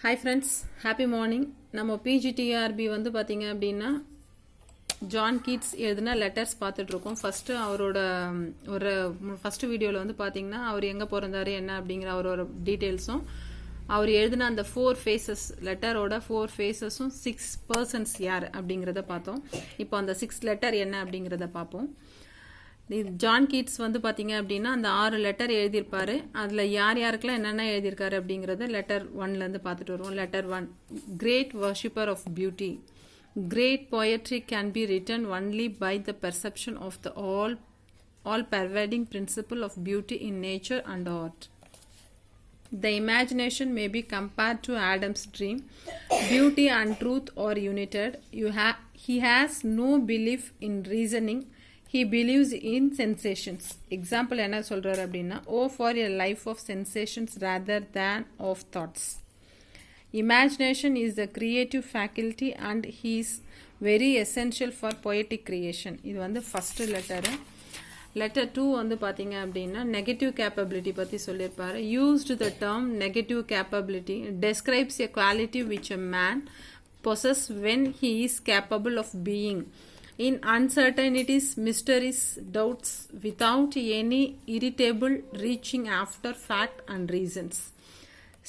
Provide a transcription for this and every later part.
Hi friends, happy morning. நம்ம PGTRB வந்து பார்த்தீங்க அப்படின்னா ஜான் கீட்ஸ் எழுதின லெட்டர்ஸ் பார்த்துட்டு இருக்கோம். ஃபர்ஸ்ட் அவரோட ஒரு ஃபர்ஸ்ட் வீடியோவில் வந்து பார்த்தீங்கன்னா அவர் எங்கே பிறந்தாரு என்ன அப்படிங்கிற அவரோட டீட்டெயில்ஸும் அவர் எழுதின அந்த 4 ஃபேஸஸ் லெட்டரோட 4 ஃபேஸஸும் 6 பர்சன்ஸ் யார் அப்படிங்கிறத பார்த்தோம். இப்போ அந்த 6 லெட்டர் என்ன அப்படிங்கிறத பார்ப்போம். ஜான் கீட்ஸ் வந்து பார்த்தீங்க அப்படின்னா அந்த 6 லெட்டர் எழுதியிருப்பாரு. அதில் யார் யாருக்கெல்லாம் என்னென்ன எழுதியிருக்காரு அப்படிங்கிறத லெட்டர் 1லேருந்து பார்த்துட்டு வருவோம். Letter 1, great worshipper of beauty. Great poetry can be written only by the perception of the all-pervading principle of beauty in nature and art. The imagination may be compared to Adam's dream. Beauty and truth are united. He has no belief in reasoning. He believes in sensations. Example என்ன சொல்றாரு அப்படின்னா, oh for a life of sensations rather than of thoughts. Imagination is the creative faculty and is very essential for poetic creation. இது வந்து first letter. Letter 2 வந்து பார்த்தீங்க அப்படின்னா negative capability பற்றி சொல்லியிருப்பாரு. Used the term negative capability டெஸ்கிரைப்ஸ் a quality which a man possess when he is capable of being in uncertainties, mysteries, doubts, without any irritable reaching after fact and reasons.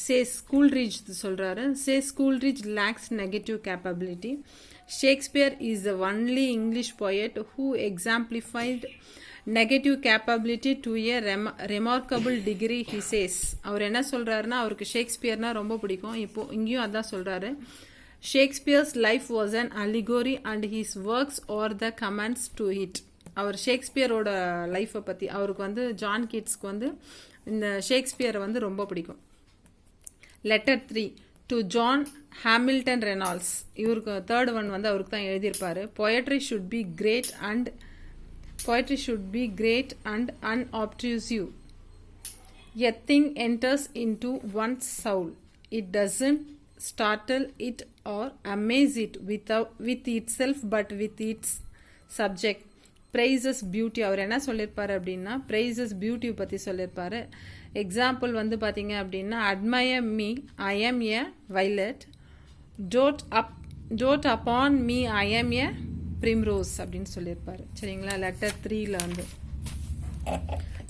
Says Coleridge சொல்றாரு. Says Coleridge lacks negative capability. Shakespeare is the only English poet who exemplified negative capability to a remarkable degree. He says, அவர் என்ன சொல்றாருன்னா அவருக்கு ஷேக்ஸ்பியர்னா ரொம்ப பிடிக்கும். இப்போ இங்கேயும் அதான் சொல்றாரு. Shakespeare's life was an allegory and his works are the comments to it. அவர் ஷேக்ஸ்பியரோட லைஃப்பை பற்றி அவருக்கு வந்து ஜான் கீட்ஸ்க்கு வந்து இந்த ஷேக்ஸ்பியரை வந்து ரொம்ப பிடிக்கும். Letter 3 to John Hamilton Reynolds. இவருக்கு தேர்ட் ஒன் வந்து அவருக்கு தான் எழுதியிருப்பாரு. poetry should be great and unobtrusive. A thing enters into one's soul. It doesn't startle it or amaze it with itself but with its subject. praises beauty. அவர் என்ன சொல்லியிருப்பாரு அப்படின்னா praises beauty பற்றி சொல்லியிருப்பாரு. Example வந்து பார்த்தீங்க அப்படின்னா admire me, I am a violet. dote upon me, I am a primrose அப்படின்னு சொல்லியிருப்பாரு. சரிங்களா. லெட்டர் 3ல வந்து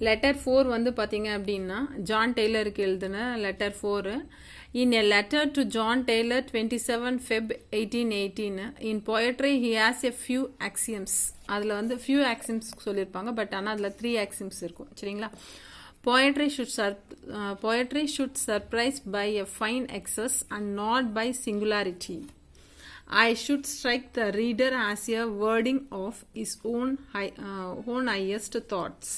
லெட்டர் 4 வந்து பார்த்தீங்க அப்படின்னா ஜான் டெய்லருக்கு எழுதின letter 4. In a letter to John Taylor 27 Feb 1818, in poetry he has a few axioms. அதில் வந்து few axioms சொல்லியிருப்பாங்க. பட் ஆனால் அதில் 3 axioms இருக்கும். சரிங்களா. Poetry should surprise by a fine excess and not by singularity. I should strike the reader as a wording of his own highest thoughts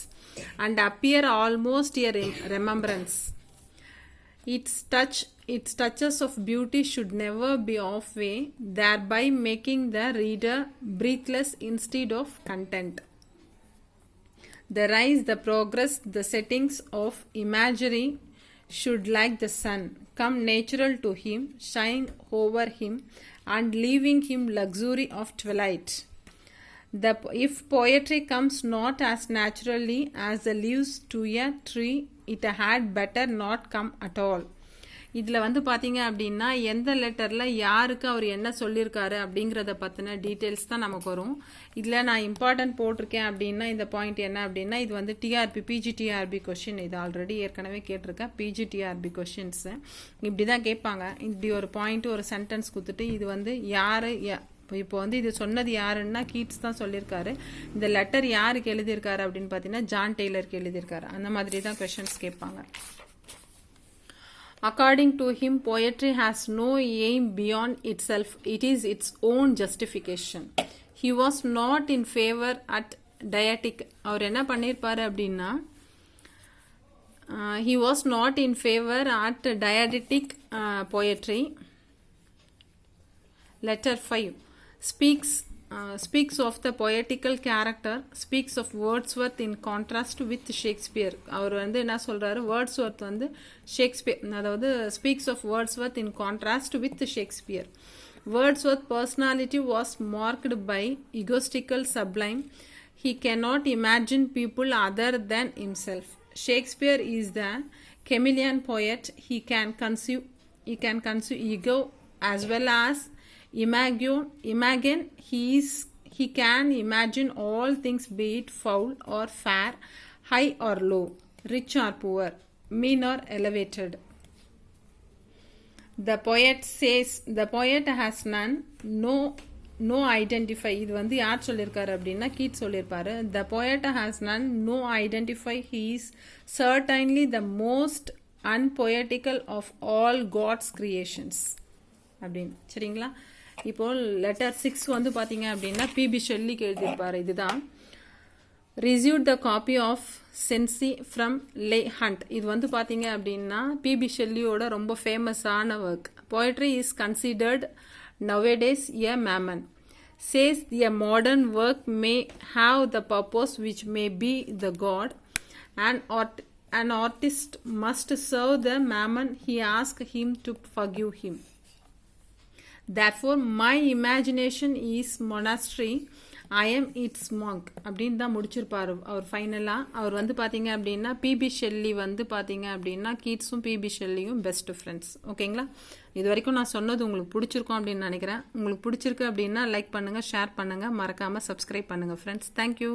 and appear almost a remembrance. Its touches of beauty should never be off way, thereby making the reader breathless instead of content. The rise, the progress, the settings of imagery should, like the sun, come natural to him, shine over him, and leaving him luxury of twilight. If poetry comes not as naturally as the leaves to a tree, it had better not come at all. இதில் வந்து பார்த்தீங்க அப்படின்னா எந்த லெட்டரில் யாருக்கு அவர் என்ன சொல்லியிருக்காரு அப்படிங்கிறத பற்றின டீட்டெயில்ஸ் தான் நமக்கு வரும். இதில் நான் இம்பார்ட்டன்ட் போட்டிருக்கேன் அப்படின்னா இந்த பாயிண்ட் என்ன அப்படின்னா இது வந்து பிஜிடிஆர்பி கொஷின். இது ஆல்ரெடி ஏற்கனவே கேட்டிருக்கேன். பிஜிடிஆர்பி கொஷின்ஸு இப்படி தான் கேட்பாங்க. இப்படி ஒரு பாயிண்ட் ஒரு சென்டென்ஸ் கொடுத்துட்டு இது வந்து யார் இப்போ வந்து இது சொன்னது யாருன்னா கீட்ஸ் தான் சொல்லியிருக்காரு. இந்த லெட்டர் யாருக்கு எழுதியிருக்காரு அப்படின்னு பார்த்தீங்கன்னா ஜான் டெய்லருக்கு எழுதியிருக்காரு. அந்த மாதிரி தான் கொஷின்ஸ் கேட்பாங்க. According to him, poetry has no aim beyond itself. It is its own justification. He was not in favor at dietic. அவர் என்ன பண்ணியிருப்பாரு அப்படின்னா he was not in favor at dietic poetry. Letter 5 speaks of the poetical character, speaks of Wordsworth in contrast with Shakespeare. அவர் வந்து என்ன சொல்றாரு, Wordsworth வந்து Shakespeare, அதாவது speaks of Wordsworth in contrast with Shakespeare. Wordsworth's personality was marked by egotistical sublime. He cannot imagine people other than himself. Shakespeare is the chameleon poet. He can conceive he can conceive ego as well as imagine he can imagine all things, be it foul or fair, high or low, rich or poor, mean or elevated. The poet says the poet has none, no identify. இது வந்து யார் சொல்லியிருக்காரு அப்படின்னா கீட் சொல்லியிருப்பாரு. The poet has none, no identify, he is certainly the most unpoetical of all God's creations அப்படின்னு. சரிங்களா? இப்போ letter 6 வந்து பார்த்தீங்க அப்படின்னா பிபி ஷெல்லிக்கு எழுதியிருப்பாரு. இதுதான் received the copy of Sensi from Leigh Hunt. இது வந்து பார்த்தீங்க அப்படின்னா பிபி ஷெல்லியோட ரொம்ப ஃபேமஸான work. Poetry is considered nowadays a mammon. Says a modern work may have the purpose which may be the God. An artist must serve the mammon he asks him to forgive him. Therefore my imagination is monastery, I am its monk அப்படின்னு தான் முடிச்சிருப்பாரு அவர் ஃபைனலாக. அவர் வந்து பார்த்தீங்க அப்படின்னா BP Shelley வந்து பார்த்தீங்க அப்படின்னா கீட்ஸும் BP ஷெல்லியும் best friends. ஓகேங்களா? இது வரைக்கும் நான் சொன்னது உங்களுக்கு பிடிச்சிருக்கோம் அப்படின்னு நினைக்கிறேன். உங்களுக்கு பிடிச்சிருக்கு அப்படின்னா லைக் பண்ணுங்கள், ஷேர் பண்ணுங்கள், மறக்காமல் சப்ஸ்கிரைப் பண்ணுங்கள் ஃப்ரெண்ட்ஸ். தேங்க்யூ.